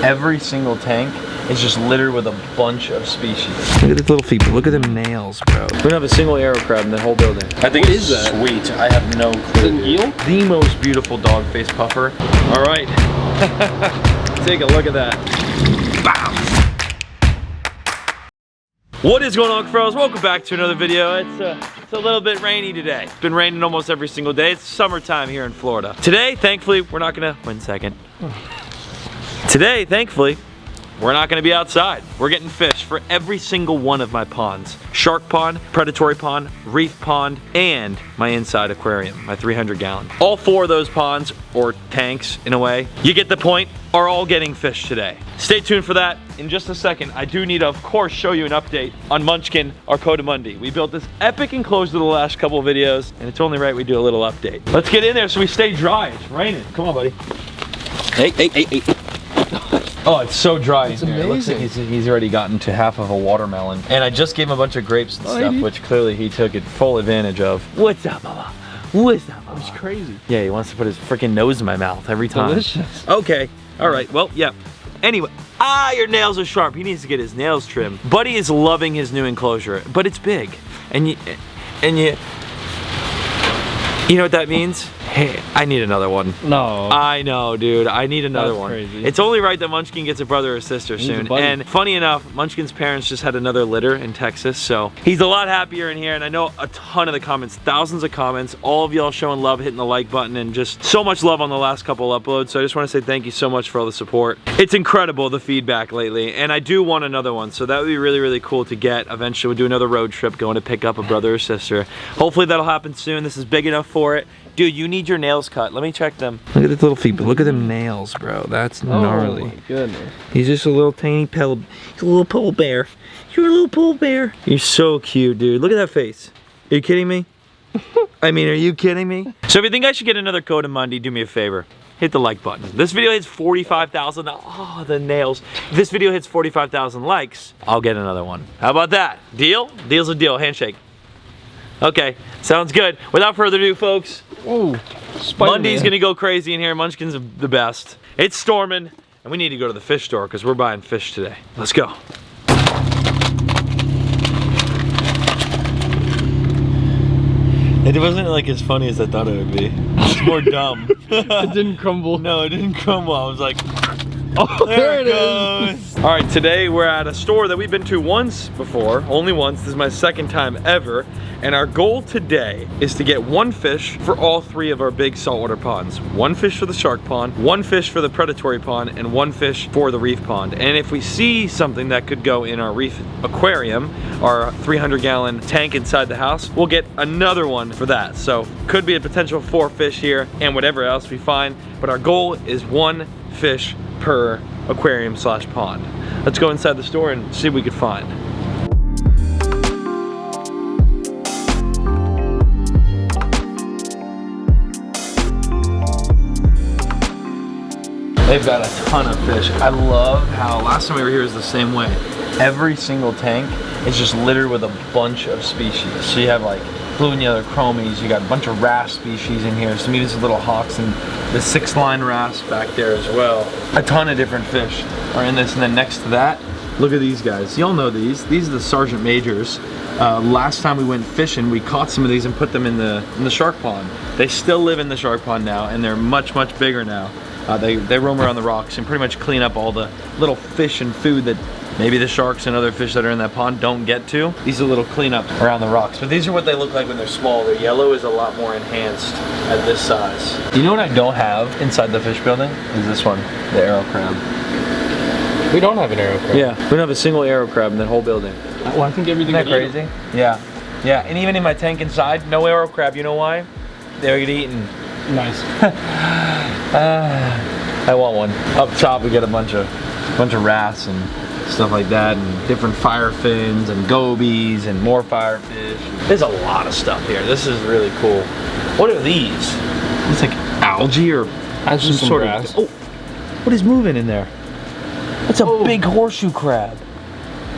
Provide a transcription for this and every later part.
Every single tank is just littered with a bunch of species. Look at the little feet. Look at them nails, bro. We don't have a single arrow crab in the whole building. I think it's sweet. I have no clue. Is it eel? The most beautiful dog face puffer. All right. Take a look at that. Bam. What is going on, Cuffaros? Welcome back to another video. It's a little bit rainy today. It's been raining almost every single day. It's summertime here in Florida. Today, thankfully, we're not gonna, 1 second. Today, thankfully, we're not gonna be outside. We're getting fish for every single one of my ponds. Shark pond, predatory pond, reef pond, and my inside aquarium, my 300-gallon. All 4 of those ponds, or tanks in a way, you get the point, are all getting fish today. Stay tuned for that. In just a second, I do need to, of course, show you an update on Munchkin, our coatimundi. We built this epic enclosure the last couple of videos, and it's only right we do a little update. Let's get in there so we stay dry. It's raining. Come on, buddy. Hey. Oh, it's so dry in here. It looks like he's already gotten to half of a watermelon. And I just gave him a bunch of grapes and stuff, which clearly he took it full advantage of. What's up, Mama? What's up, Mama? It's crazy. Yeah, he wants to put his freaking nose in my mouth every time. Delicious. Okay, all right, well, yeah. Anyway, your nails are sharp. He needs to get his nails trimmed. Buddy is loving his new enclosure, but it's big. And you know what that means? Hey, I need another one. No. I know, dude. I need another one. Crazy. It's only right that Munchkin gets a brother or sister soon. And funny enough, Munchkin's parents just had another litter in Texas, so he's a lot happier in here. And I know a ton of the comments, thousands of comments, all of y'all showing love, hitting the like button, and just so much love on the last couple uploads. So I just want to say thank you so much for all the support. It's incredible, the feedback lately. And I do want another one, so that would be really, really cool to get. Eventually, we'll do another road trip going to pick up a brother or sister. Hopefully that'll happen soon. This is big enough for it. Dude, you need your nails cut. Let me check them. Look at the little feet, but look at them nails, bro. That's gnarly. Oh my goodness. He's just a little tiny he's a little pole bear. You're a little pole bear. You're so cute, dude. Look at that face. Are you kidding me? I mean, are you kidding me? So if you think I should get another coatimundi, do me a favor. Hit the like button. This video hits 45,000. Oh, the nails. If this video hits 45,000 likes, I'll get another one. How about that? Deal? Deal's a deal. Handshake. Okay, sounds good. Without further ado, folks, Monday's gonna go crazy in here. Munchkin's the best. It's storming, and we need to go to the fish store because we're buying fish today. Let's go. It wasn't like as funny as I thought it would be. It's more dumb. It didn't crumble. No, it didn't crumble. I was like, oh, there it goes. All right, today we're at a store that we've been to once before, only once. This is my second time ever. And our goal today is to get 1 fish for all 3 of our big saltwater ponds. 1 fish for the shark pond, 1 fish for the predatory pond, and 1 fish for the reef pond. And if we see something that could go in our reef aquarium, our 300-gallon tank inside the house, we'll get another one for that. So could be a potential 4 fish here and whatever else we find. But our goal is 1 fish per aquarium / pond. Let's go inside the store and see what we could find. They've got a ton of fish. I love how last time we were here was the same way. Every single tank is just littered with a bunch of species. So you have like blue and yellow chromies, you got a bunch of wrasse species in here, some even some little hawks, and the 6-line wrasse back there as well. A ton of different fish are in this, and then next to that, look at these guys. Y'all know these. These are the Sergeant Majors. Last time we went fishing, we caught some of these and put them in the shark pond. They still live in the shark pond now, and they're much, much bigger now. They roam around the rocks and pretty much clean up all the little fish and food that maybe the sharks and other fish that are in that pond don't get to. These are little cleanup around the rocks. But these are what they look like when they're small. The yellow is a lot more enhanced at this size. You know what I don't have inside the fish building? Is this one, the arrow crab. We don't have an arrow crab. Yeah, we don't have a single arrow crab in the whole building. Well, I think everything Isn't that crazy? Yeah. Yeah, and even in my tank inside, no arrow crab. You know why? They get eaten. Nice. I want one. Up top we get a bunch of wrasse and stuff like that, and different fire fins and gobies and more firefish. There's a lot of stuff here. This is really cool. What are these? It's like algae or some sort of. Oh, what is moving in there? That's a big horseshoe crab.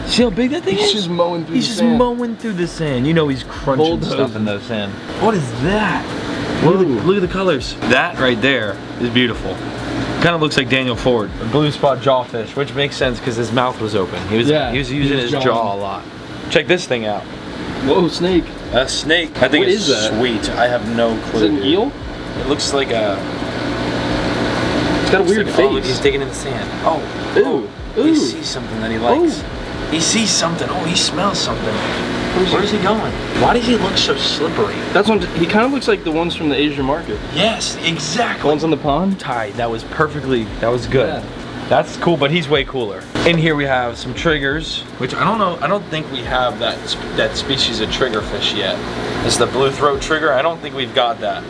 See how big that thing is? He's just mowing through the sand. He's just mowing through the sand. You know he's crunching stuff in the sand. What is that? Look at the colors. That right there is beautiful. Kind of looks like Daniel Ford, a blue spot jawfish, which makes sense because his mouth was open. He was using his jaw a lot. Check this thing out. Whoa, snake. A snake. I think it's sweet. I have no clue. Is it an eel? It looks like a... It's got a weird face. Oh, he's digging in the sand. Oh, he sees something that he likes. He sees something. Oh, he smells something. Where's he going? Why does he look so slippery? That's one. He kind of looks like the ones from the Asian market. Yes, exactly. The ones on the pond. Tied. That was perfectly. That was good. Yeah. That's cool, but he's way cooler. In here we have some triggers, which I don't know. I don't think we have that species of triggerfish yet. It's the blue throat trigger. I don't think we've got that.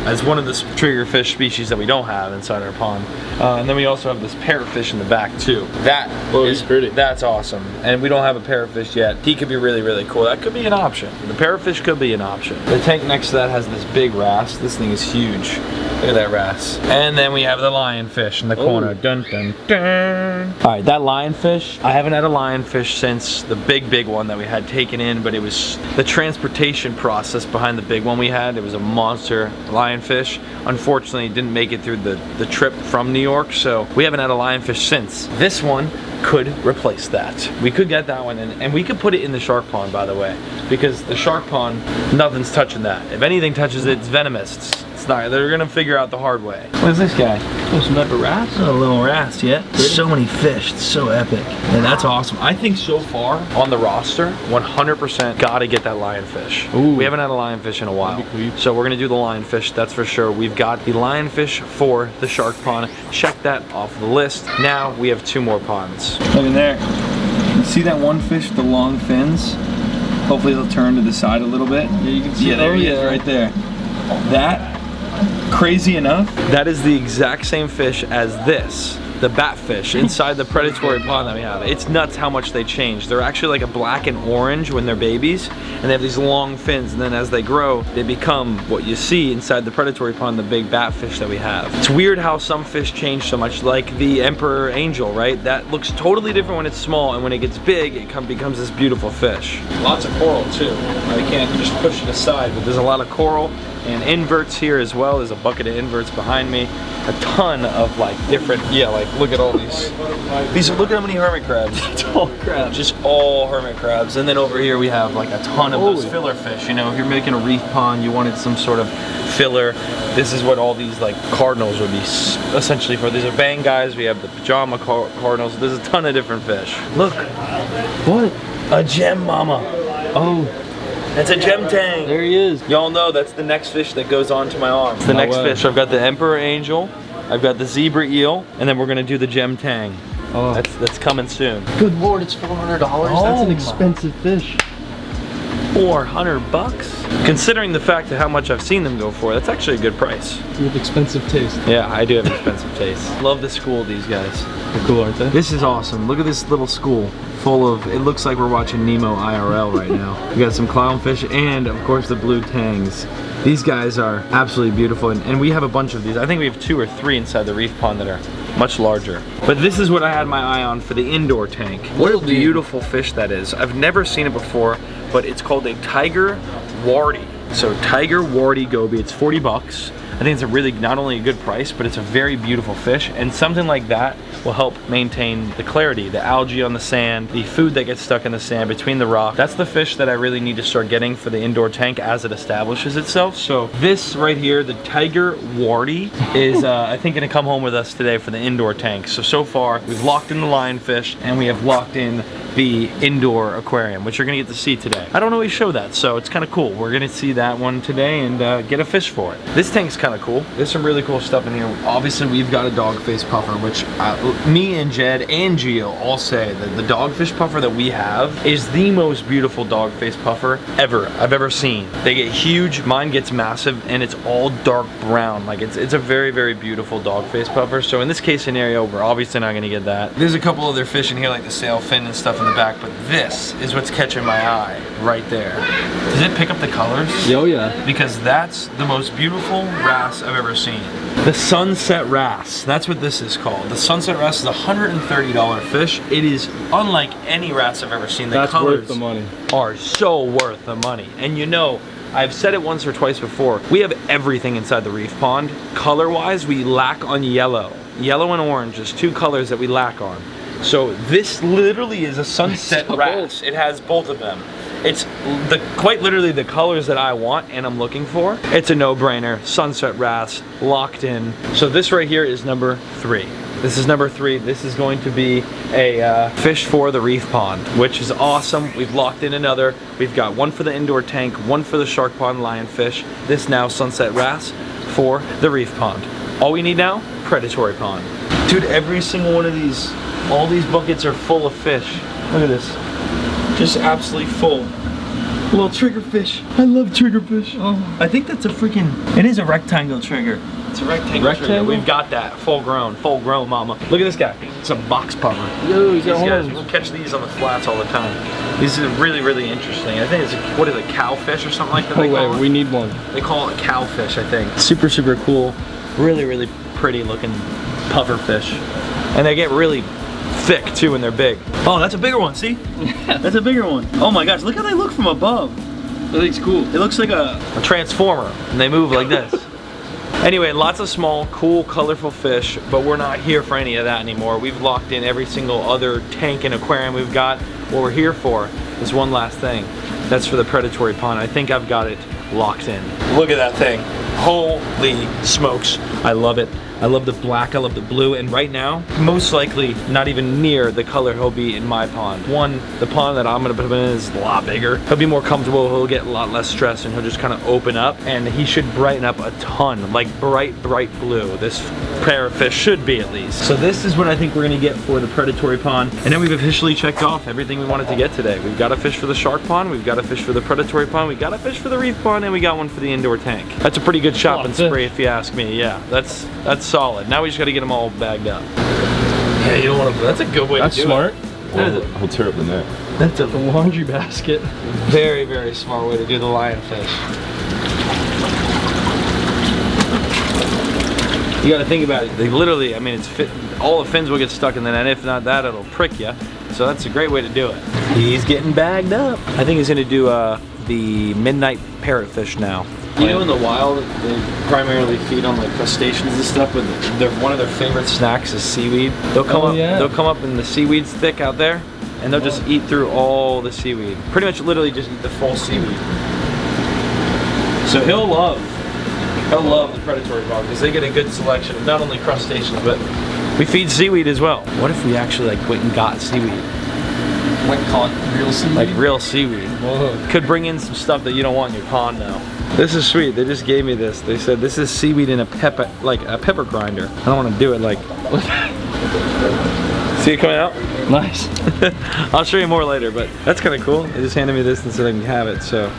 It's one of the triggerfish species that we don't have inside our pond. And then we also have this parrotfish in the back too. That is pretty. That's awesome. And we don't have a parrotfish yet. He could be really, really cool. That could be an option. The parrotfish could be an option. The tank next to that has this big wrasse. This thing is huge. Look at that wrasse. And then we have the lionfish in the corner. Dun, dun, dun. All right, that lionfish, I haven't had a lionfish since the big one that we had taken in, but it was the transportation process behind the big one we had. It was a monster lionfish. Unfortunately, it didn't make it through the trip from New York, so we haven't had a lionfish since. This one could replace that. We could get that one in, and we could put it in the shark pond, by the way, because the shark pond, nothing's touching that. If anything touches it, it's venomous. It's not. They're gonna figure out the hard way. What is this guy? Oh, some type of wrasse? A little wrasse, yeah. So many fish. It's so epic. And that's awesome. I think so far on the roster, 100% gotta get that lionfish. Ooh. We haven't had a lionfish in a while. So we're gonna do the lionfish, that's for sure. We've got the lionfish for the shark pond. Check that off the list. Now we have 2 more ponds. Look in there. You see that one fish with the long fins? Hopefully it'll turn to the side a little bit. Yeah, you can see. Yeah, there he is right there. That, crazy enough, that is the exact same fish as this, the batfish inside the predatory pond that we have. It's nuts how much they change. They're actually like a black and orange when they're babies, and they have these long fins, and then as they grow, they become what you see inside the predatory pond, the big batfish that we have. It's weird how some fish change so much, like the emperor angel, right? That looks totally different when it's small, and when it gets big, it becomes this beautiful fish. Lots of coral too. I can't just push it aside, but there's a lot of coral. And inverts here as well. There's a bucket of inverts behind me. A ton of like different, like look at all these. Look at how many hermit crabs. It's all crabs. Just all hermit crabs. And then over here we have like a ton of those filler fish. You know, if you're making a reef pond, you wanted some sort of filler. This is what all these like cardinals would be essentially for. These are bang guys. We have the pajama cardinals. There's a ton of different fish. Look. What? A gem mama. Oh. That's a gem tang. There he is. Y'all know that's the next fish that goes onto my arm. It's the next fish. I've got the emperor angel, I've got the zebra eel, and then we're gonna do the gem tang. Oh. That's coming soon. Good lord, it's $400. That's an expensive fish. 400 bucks? Considering the fact of how much I've seen them go for, that's actually a good price. You have expensive taste. Yeah, I do have expensive taste. Love the school, these guys. They're cool, aren't they? This is awesome. Look at this little school full of, it looks like we're watching Nemo IRL right now. We got some clownfish and of course the blue tangs. These guys are absolutely beautiful, and we have a bunch of these. I think we have 2 or 3 inside the reef pond that are much larger. But this is what I had my eye on for the indoor tank. What a beautiful fish that is. I've never seen it before, but it's called a tiger warty. So tiger warty goby, it's 40 bucks. I think it's a really, not only a good price, but it's a very beautiful fish, and something like that will help maintain the clarity, the algae on the sand, the food that gets stuck in the sand between the rock. That's the fish that I really need to start getting for the indoor tank as it establishes itself. So this right here, the tiger warty, is I think gonna come home with us today for the indoor tank. So far, we've locked in the lionfish, and we have locked in the indoor aquarium, which you're gonna get to see today. I don't always show that, so it's kind of cool. We're gonna see that one today and get a fish for it. This tank's kind of cool. There's some really cool stuff in here. Obviously, we've got a dogface puffer, which me and Jed and Gio all say that the dogfish puffer that we have is the most beautiful dogface puffer I've ever seen. They get huge, mine gets massive, and it's all dark brown. Like it's a very, very beautiful dogface puffer. So in this case scenario, we're obviously not gonna get that. There's a couple other fish in here, like the sailfin and stuff in the back, but this is what's catching my eye right there. Does it pick up the colors? Oh yeah. Because that's the most beautiful wrasse I've ever seen. The sunset wrasse, that's what this is called. The sunset wrasse is a $130 fish. It is unlike any wrasse I've ever seen. The that's colors worth the money. Are so worth the money. And you know, I've said it once or twice before, we have everything inside the reef pond. Color-wise, we lack on yellow. Yellow and orange is 2 colors that we lack on. So this literally is a sunset wrasse. It has both of them. It's quite literally the colors that I want and I'm looking for. It's a no-brainer. Sunset wrasse, locked in. So this right here is number 3. This is number 3. This is going to be a fish for the reef pond, which is awesome. We've locked in another. We've got one for the indoor tank, one for the shark pond lionfish. This now sunset wrasse for the reef pond. All we need now, predatory pond. Dude, every single one of these, all these buckets are full of fish. Look at this. Just absolutely full. Little triggerfish. I love triggerfish. Oh, I think that's a freaking, it is a rectangle trigger. It's a rectangle trigger. We've got that. Full grown, mama. Look at this guy. It's a box puffer. Yo, he's got these guys, horns. we'll catch these on the flats all the time. These are really, really interesting. I think it's, what is it, cowfish or something like that? Oh wait, we need one. They call it cowfish, I think. Super, super cool. Really, really pretty looking puffer fish. And they get really thick too when they're big. Oh, that's a bigger one, see? That's a bigger one. Oh my gosh, look how they look from above. That looks cool. It looks like a transformer and they move like this. Anyway, lots of small, cool, colorful fish, but we're not here for any of that anymore. We've locked in every single other tank and aquarium we've got. What we're here for is one last thing. That's for the predatory pond. I think I've got it locked in. Look at that thing. Holy smokes. I love it. I love the black, I love the blue, and right now, most likely not even near the color he'll be in my pond. One, the pond that I'm gonna put him in is a lot bigger. He'll be more comfortable, he'll get a lot less stress, and he'll just kind of open up, and he should brighten up a ton, like bright, bright blue. This pair of fish should be at least. So this is what I think we're gonna get for the predatory pond, and then we've officially checked off everything we wanted to get today. We've got a fish for the shark pond, we've got a fish for the predatory pond, we got a fish for the reef pond, and we got one for the indoor tank. That's a pretty good shopping spree if you ask me. Yeah, that's solid. Now we just gotta get them all bagged up. Yeah, you don't want to. That's a good way to do it. That's smart. I'll tear up the net. That's a laundry basket. Very, very smart way to do the lionfish. You gotta think about it. They literally, I mean, all the fins will get stuck in the net. If not that, it'll prick you. So that's a great way to do it. He's getting bagged up. I think he's gonna do the midnight parrotfish now. You know, in the wild, they primarily feed on like crustaceans and stuff, but one of their favorite snacks is seaweed. They'll come up. Yeah. They'll come up and the seaweed's thick out there, and they'll just eat through all the seaweed. Pretty much, literally, just eat the full seaweed. So he'll love the predatory pond because they get a good selection of not only crustaceans, but we feed seaweed as well. What if we actually like went and got seaweed? Like caught real seaweed? Like real seaweed. Whoa. Could bring in some stuff that you don't want in your pond now. This is sweet. They just gave me this. They said this is seaweed in a pepper grinder. I don't want to do it like. See it coming out? Nice. I'll show you more later, but that's kind of cool. They just handed me this and said I can have it. So,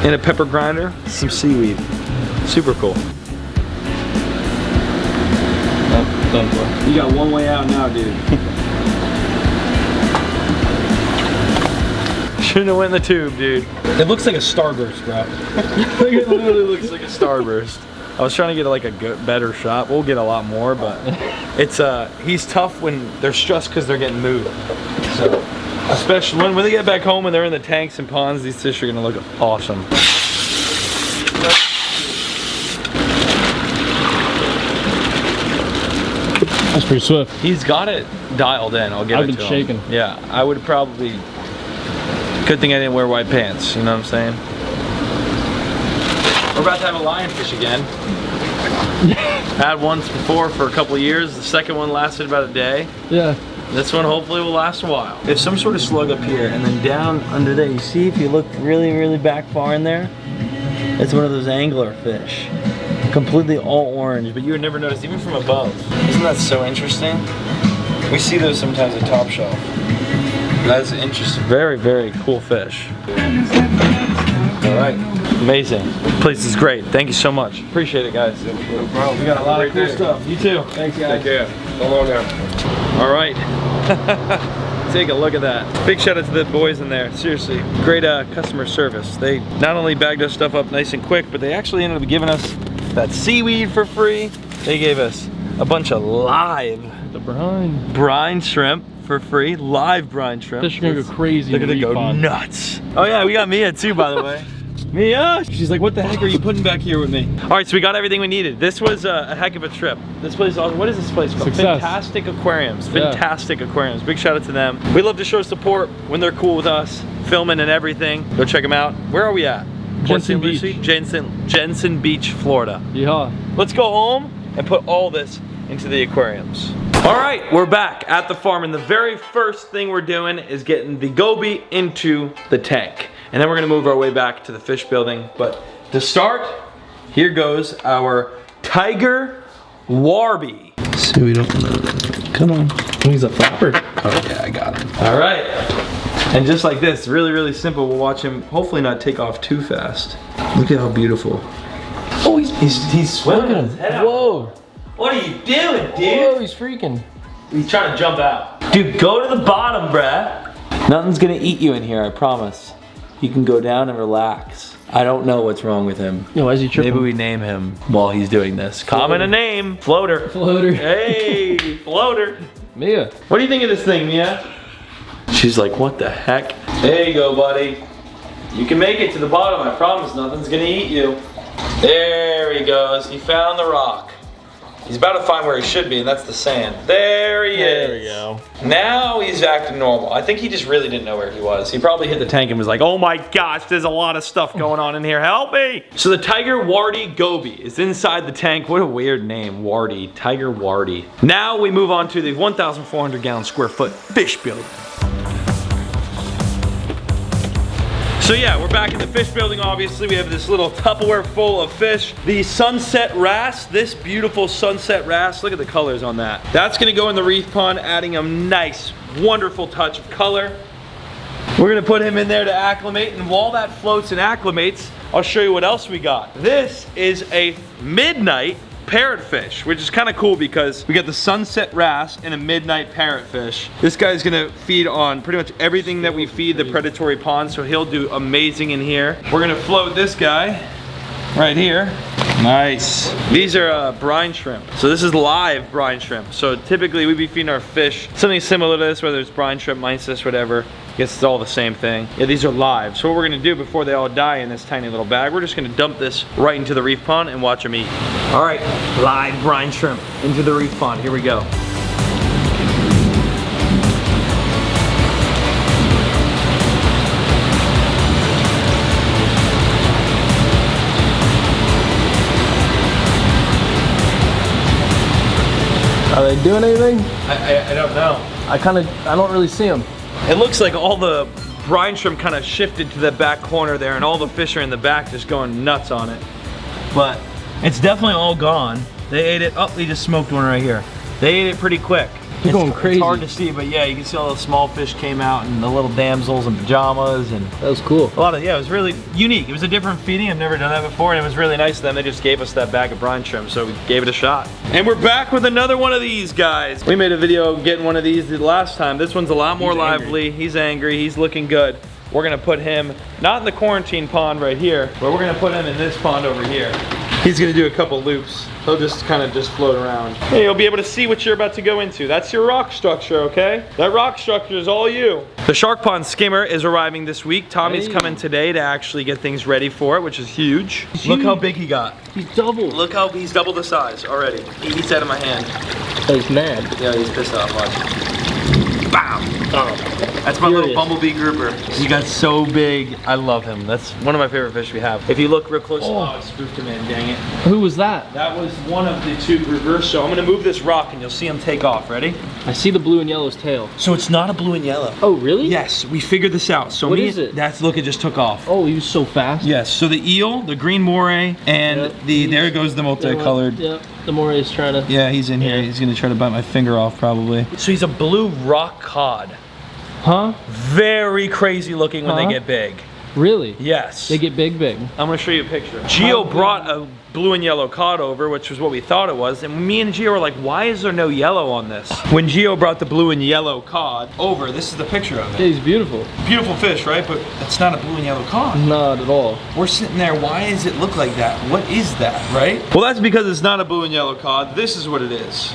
in a pepper grinder, some seaweed. Super cool. Done for. You got one way out now, dude. Shouldn't have went in the tube, dude. It looks like a starburst, bro. It literally looks like a starburst. I was trying to get like a better shot. We'll get a lot more, but it's he's tough when they're stressed because they're getting moved. So, especially when they get back home and they're in the tanks and ponds, these fish are gonna look awesome. That's pretty swift. He's got it dialed in. I'll give it to him. I've been shaking. Yeah, I would probably. Good thing I didn't wear white pants, you know what I'm saying? We're about to have a lionfish again. Had once before for a couple of years. The second one lasted about a day. Yeah. This one hopefully will last a while. There's some sort of slug up here, and then down under there, you see if you look really, really back far in there, it's one of those angler fish. Completely all orange, but you would never notice even from above. Isn't that so interesting? We see those sometimes at Top Shelf. That's interesting. Very, very cool fish. All right. Amazing. This place is great. Thank you so much. Appreciate it, guys. No problem. We got a lot of cool stuff. You too. Thanks, guys. Take care. So long now. All right. Take a look at that. Big shout out to the boys in there. Seriously, great customer service. They not only bagged us stuff up nice and quick, but they actually ended up giving us that seaweed for free. They gave us a bunch of live brine shrimp for free. Live brine shrimp. Fish are gonna go crazy. They're gonna go nuts. Oh yeah, we got Mia too, by the way. Mia! She's like, what the heck are you putting back here with me? All right, so we got everything we needed. This was a heck of a trip. This place, what is this place called? Success. Fantastic Aquariums. Fantastic Aquariums. Big shout out to them. We love to show support when they're cool with us, filming and everything. Go check them out. Where are we at? Jensen Port St. Lucie? Jensen Beach, Florida. Yeah. Let's go home and put all this into the aquariums. All right, we're back at the farm, and the very first thing we're doing is getting the goby into the tank. And then we're gonna move our way back to the fish building. But to start, here goes our tiger warby. So we don't, come on. He's a flapper. Oh yeah, I got him. All right. And just like this, really, really simple. We'll watch him hopefully not take off too fast. Look at how beautiful. Oh, he's swimming his head out. Whoa. What are you doing, dude? Whoa, he's freaking. He's trying to jump out. Dude, go to the bottom, bruh. Nothing's gonna eat you in here, I promise. You can go down and relax. I don't know what's wrong with him. Yo, why is he tripping? Maybe we name him while he's doing this. Comment a name. Floater. Floater. Hey, Floater. Mia. What do you think of this thing, Mia? She's like, what the heck? There you go, buddy. You can make it to the bottom, I promise. Nothing's gonna eat you. There he goes. He found the rock. He's about to find where he should be, and that's the sand. There he is. There we go. Now he's acting normal. I think he just really didn't know where he was. He probably hit the tank and was like, oh my gosh, there's a lot of stuff going on in here. Help me. So the tiger warty goby is inside the tank. What a weird name, warty, tiger warty. Now we move on to the 1,400 gallon square foot fish building. So yeah, we're back in the fish building, obviously. We have this little Tupperware full of fish. The sunset wrasse, this beautiful sunset wrasse, look at the colors on that. That's gonna go in the reef pond, adding a nice, wonderful touch of color. We're gonna put him in there to acclimate, and while that floats and acclimates, I'll show you what else we got. This is a midnight parrotfish, which is kind of cool because we got the sunset wrasse and a midnight parrotfish. This guy's gonna feed on pretty much everything that we feed the predatory pond, so he'll do amazing in here. We're gonna float this guy right here. Nice. These are brine shrimp. So this is live brine shrimp. So typically we'd be feeding our fish something similar to this, whether it's brine shrimp, mysis, whatever. I guess it's all the same thing. Yeah, these are live. So what we're gonna do before they all die in this tiny little bag, we're just gonna dump this right into the reef pond and watch them eat. All right, live brine shrimp into the reef pond. Here we go. Are they doing anything? I don't know. I don't really see them. It looks like all the brine shrimp kind of shifted to the back corner there, and all the fish are in the back just going nuts on it. But it's definitely all gone. They ate it. Oh, they just smoked one right here. They ate it pretty quick. They're going crazy. It's hard to see, but yeah, you can see all the small fish came out, and the little damsels in pajamas, and That was cool. a lot of, yeah, it was really unique. It was a different feeding. I've never done that before, and it was really nice of them. They just gave us that bag of brine shrimp, so we gave it a shot. And we're back with another one of these guys. We made a video getting one of these the last time. This one's a lot more lively. He's angry. He's looking good. We're gonna put him, not in the quarantine pond right here, but we're gonna put him in this pond over here. He's gonna do a couple loops. He'll just kind of just float around. Hey, you'll be able to see what you're about to go into. That's your rock structure, okay? That rock structure is all you. The shark pond skimmer is arriving this week. Tommy's coming today to actually get things ready for it, which is huge. Look how big he got. He's double. Look how he's double the size already. He eats out of my hand. Oh, he's mad. Yeah, he's pissed off. Watch. Bam! Oh. That's my little bumblebee grouper. He got so big. I love him. That's one of my favorite fish we have. If you look real close, oh, it spooked him in, dang it. Who was that? That was one of the two groupers. So I'm gonna move this rock and you'll see him take off. Ready? I see the blue and yellow's tail. So it's not a blue and yellow. Oh, really? Yes, we figured this out. So what is it? That's, look, it just took off. Oh, he was so fast. Yes, so the eel, the green moray, and there goes the multicolored. Yep, the moray is trying to. Yeah, he's in here. He's gonna try to bite my finger off probably. So he's a blue rock cod. Huh? Very crazy looking when they get big. Really? Yes. They get big. I'm gonna show you a picture. Gio brought a blue and yellow cod over, which was what we thought it was, and me and Gio were like, why is there no yellow on this? When Gio brought the blue and yellow cod over, this is the picture of it. Yeah, he's beautiful. Beautiful fish, right? But it's not a blue and yellow cod. Not at all. We're sitting there, why does it look like that? What is that, right? Well, that's because it's not a blue and yellow cod. This is what it is.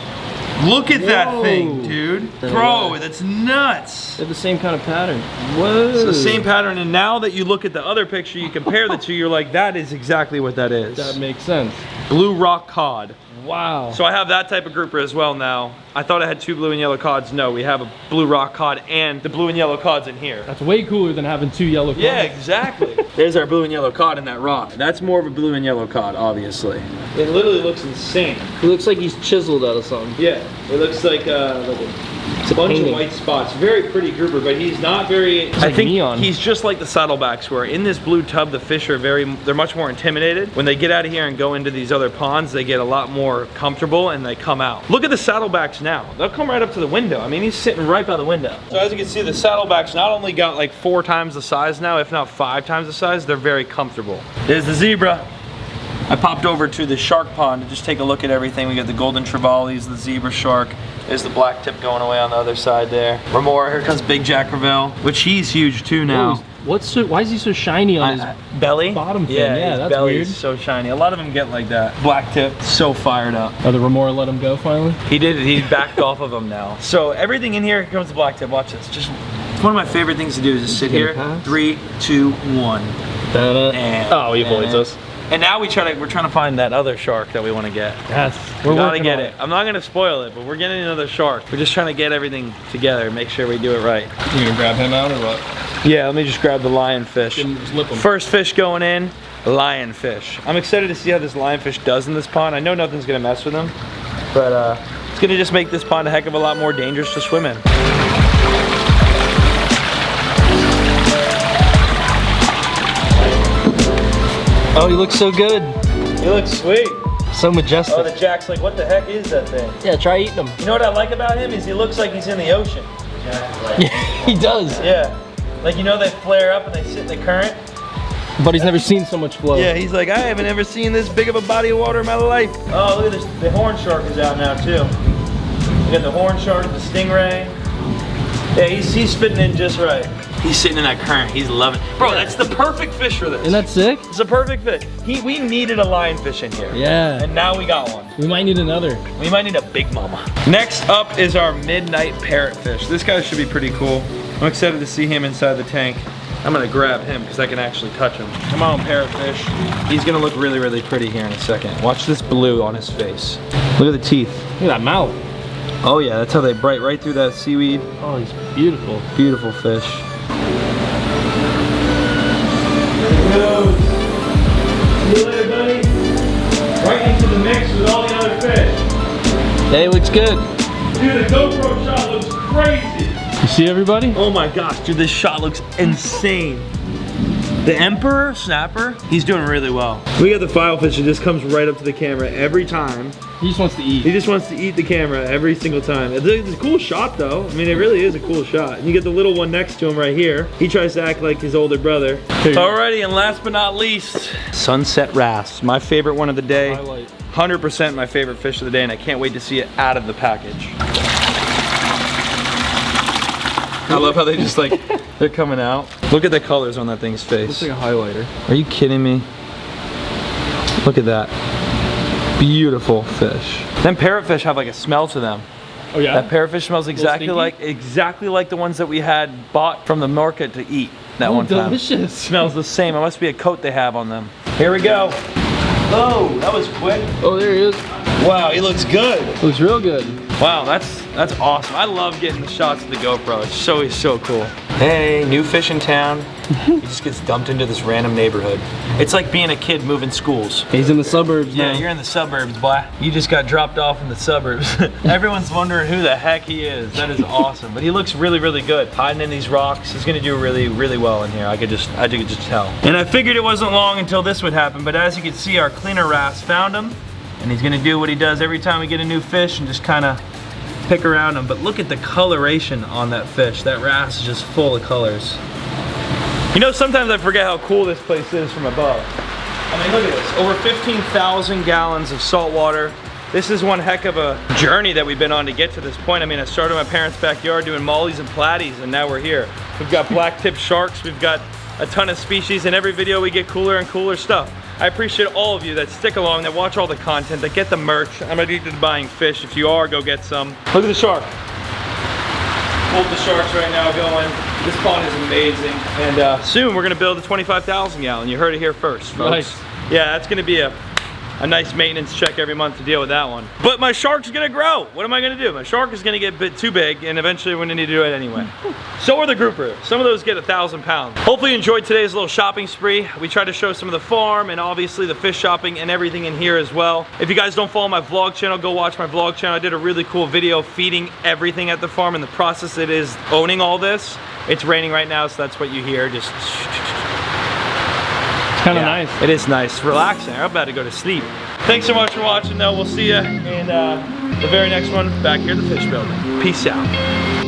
Look at that Whoa. thing, dude. Bro, that's nuts. They have the same kind of pattern. Whoa. It's the same pattern, and now that you look at the other picture, you compare the two, you're like, that is exactly what that is. That makes sense. Blue rock cod. Wow. So I have that type of grouper as well now. I thought I had 2 blue and yellow cods. No, we have a blue rock cod and the blue and yellow cods in here. That's way cooler than having 2 yellow cods. Yeah, exactly. There's our blue and yellow cod in that rock. That's more of a blue and yellow cod, obviously. It literally looks insane. He looks like he's chiseled out of something. Yeah, it looks like a bunch of white spots. Very pretty grouper, but he's not very. I think neon. He's just like the saddlebacks, where in this blue tub, the fish are they're much more intimidated. When they get out of here and go into these other ponds, they get a lot more comfortable and they come out. Look at the saddlebacks now. They'll come right up to the window. I mean, he's sitting right by the window. So as you can see, the saddlebacks not only got like 4 times the size now, if not 5 times the size, they're very comfortable. There's the zebra. I popped over to the shark pond to just take a look at everything. We got the golden trevallies, the zebra shark. There's the black tip going away on the other side there. Remora, here comes big Jack Crevalle, which he's huge too now. Whoa, why is he so shiny on his belly? Bottom fin? Yeah, Yeah, his that's belly weird. is so shiny. A lot of them get like that. Black tip, so fired up. Oh, the Remora let him go finally? He did it, he backed off of them now. So everything in here comes to black tip. Watch this. It's one of my favorite things to do is just sit here. 3, 2, 1. And, oh, he avoids us. And now we're trying to find that other shark that we want to get. Yes, We gotta get it. I'm not gonna spoil it, but we're getting another shark. We're just trying to get everything together, make sure we do it right. You gonna grab him out or what? Yeah, let me just grab the lionfish. Just lip him. First fish going in, lionfish. I'm excited to see how this lionfish does in this pond. I know nothing's gonna mess with him, but it's gonna just make this pond a heck of a lot more dangerous to swim in. Oh, he looks so good. He looks sweet. So majestic. Oh, the Jack's like, what the heck is that thing? Yeah, try eating him. You know what I like about him is he looks like he's in the ocean. He does. Yeah. Like, you know, they flare up and they sit in the current. But he's never seen so much flow. Yeah, he's like, I haven't ever seen this big of a body of water in my life. Oh, look at this. The horn shark is out now, too. We got the horn shark, the stingray. Yeah, he's fitting in just right. He's sitting in that current. He's loving it. Bro, that's the perfect fish for this. Isn't that sick? It's a perfect fish. We needed a lionfish in here. Yeah. And now we got one. We might need another. We might need a big mama. Next up is our midnight parrotfish. This guy should be pretty cool. I'm excited to see him inside the tank. I'm gonna grab him because I can actually touch him. Come on, parrotfish. He's gonna look really, really pretty here in a second. Watch this blue on his face. Look at the teeth. Look at that mouth. Oh yeah, that's how they bite right through that seaweed. Oh, he's beautiful. Beautiful fish. There he goes. See you later, buddy. Right into the mix with all the other fish. Hey, looks good. Dude, the GoPro shot looks crazy. You see everybody? Oh my gosh, dude, this shot looks insane. The Emperor Snapper, he's doing really well. We got the filefish that just comes right up to the camera every time. He just wants to eat. He just wants to eat the camera every single time. It's a cool shot though. I mean, it really is a cool shot. And you get the little one next to him right here. He tries to act like his older brother. Alrighty, and last but not least, sunset wrasse. My favorite one of the day. Highlight. 100% my favorite fish of the day, and I can't wait to see it out of the package. I love how they just like, they're coming out. Look at the colors on that thing's face. Looks like a highlighter. Are you kidding me? Look at that. Beautiful fish. Them parrotfish have like a smell to them. Oh yeah? That parrotfish smells exactly like the ones that we had bought from the market to eat that one time. Delicious. Smells the same. It must be a coat they have on them. Here we go. Oh, that was quick. Oh, there he is. Wow, he looks good. Looks real good. Wow, that's awesome. I love getting the shots of the GoPro. It's so cool. Hey, new fish in town. He just gets dumped into this random neighborhood. It's like being a kid moving schools. He's in the suburbs now. Yeah, you're in the suburbs, boy. You just got dropped off in the suburbs. Everyone's wondering who the heck he is. That is awesome. But he looks really, really good. Hiding in these rocks. He's gonna do really, really well in here. I could just tell. And I figured it wasn't long until this would happen, but as you can see, our cleaner wrasse found him. And he's gonna do what he does every time we get a new fish and just kinda pick around him. But look at the coloration on that fish. That wrasse is just full of colors. You know, sometimes I forget how cool this place is from above. I mean, look at this. Over 15,000 gallons of salt water. This is one heck of a journey that we've been on to get to this point. I mean, I started in my parents' backyard doing mollies and platies, and now we're here. We've got black tip sharks. We've got a ton of species. In every video, we get cooler and cooler stuff. I appreciate all of you that stick along, that watch all the content, that get the merch. I'm addicted to buying fish. If you are, go get some. Look at the shark. Hold the sharks right now going. This pond is amazing. And soon we're gonna build a 25,000 gallon. You heard it here first, folks. Nice. Yeah, that's gonna be a nice maintenance check every month to deal with that one. But my shark's gonna grow. What am I gonna do? My shark is gonna get a bit too big, and eventually we're gonna need to do it anyway. So are the grouper. Some of those get 1,000 pounds. Hopefully you enjoyed today's little shopping spree. We tried to show some of the farm and obviously the fish shopping and everything in here as well. If you guys don't follow my vlog channel, go watch my vlog channel. I did a really cool video feeding everything at the farm and the process it is owning all this. It's raining right now, so that's what you hear. Just Kind of nice. It is nice, relaxing. I'm about to go to sleep. Thanks so much for watching though. We'll see you in the very next one back here at the fish building. Peace out.